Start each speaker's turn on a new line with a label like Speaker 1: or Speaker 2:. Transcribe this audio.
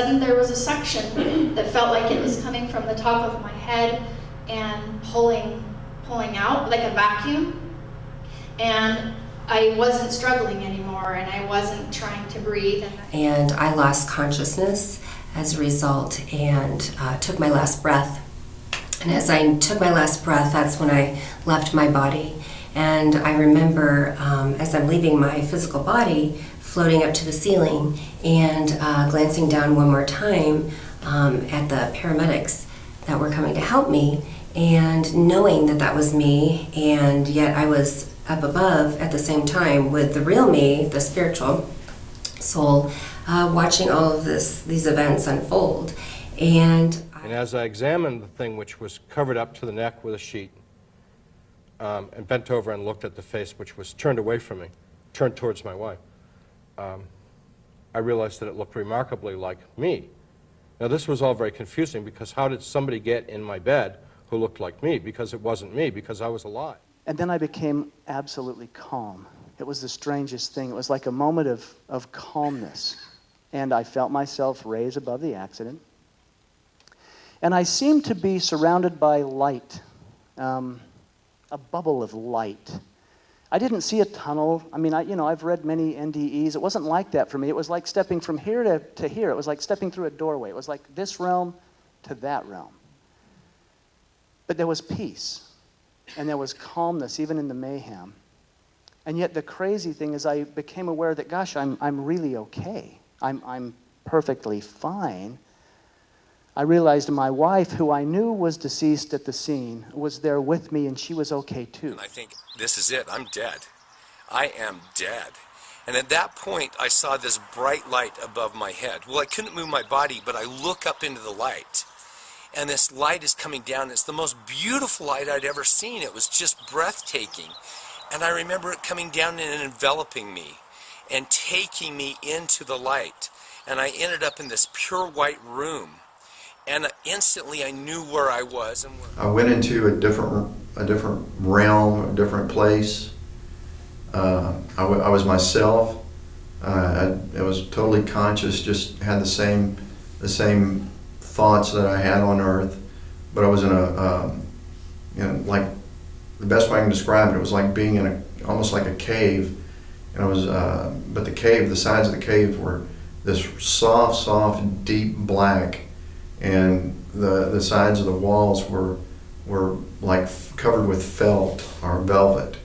Speaker 1: Suddenly there was a suction that felt like it was coming from the top of my head and pulling out like a vacuum. And I wasn't struggling anymore, and I wasn't trying to breathe.
Speaker 2: And I lost consciousness as a result, and took my last breath. And as I took my last breath, that's when I left my body. And I remember as I'm leaving my physical body, floating up to the ceiling and glancing down one more time at the paramedics that were coming to help me, and knowing that that was me, and yet I was up above at the same time with the real me, the spiritual soul, watching all of these events unfold. And
Speaker 3: as I examined the thing, which was covered up to the neck with a sheet, and bent over and looked at the face, which was turned away from me, turned towards my wife, I realized that it looked remarkably like me. Now this was all very confusing, because how did somebody get in my bed who looked like me? Because it wasn't me, because I was alive.
Speaker 4: And then I became absolutely calm. It was the strangest thing. It was like a moment of calmness. And I felt myself raise above the accident. And I seemed to be surrounded by light, a bubble of light. I didn't see a tunnel. I mean, I've read many NDEs. It wasn't like that for me. It was like stepping from here to here. It was like stepping through a doorway. It was like this realm to that realm. But there was peace. And there was calmness, even in the mayhem. And yet the crazy thing is I became aware that, gosh, I'm really okay. I'm perfectly fine. I realized my wife, who I knew was deceased at the scene, was there with me, and she was okay too.
Speaker 5: And I think, this is it, I'm dead. I am dead. And at that point, I saw this bright light above my head. Well, I couldn't move my body, but I look up into the light. And this light is coming down. It's the most beautiful light I'd ever seen. It was just breathtaking. And I remember it coming down and enveloping me and taking me into the light. And I ended up in this pure white room. And instantly I knew where I was. And
Speaker 6: I went into a different realm, a different place. I was myself. I was totally conscious, just had the same thoughts that I had on Earth, but I was in like, the best way I can describe it, it was like being in almost like a cave, and I was, but the sides of the cave were this soft, deep black, and the sides of the walls were like covered with felt or velvet,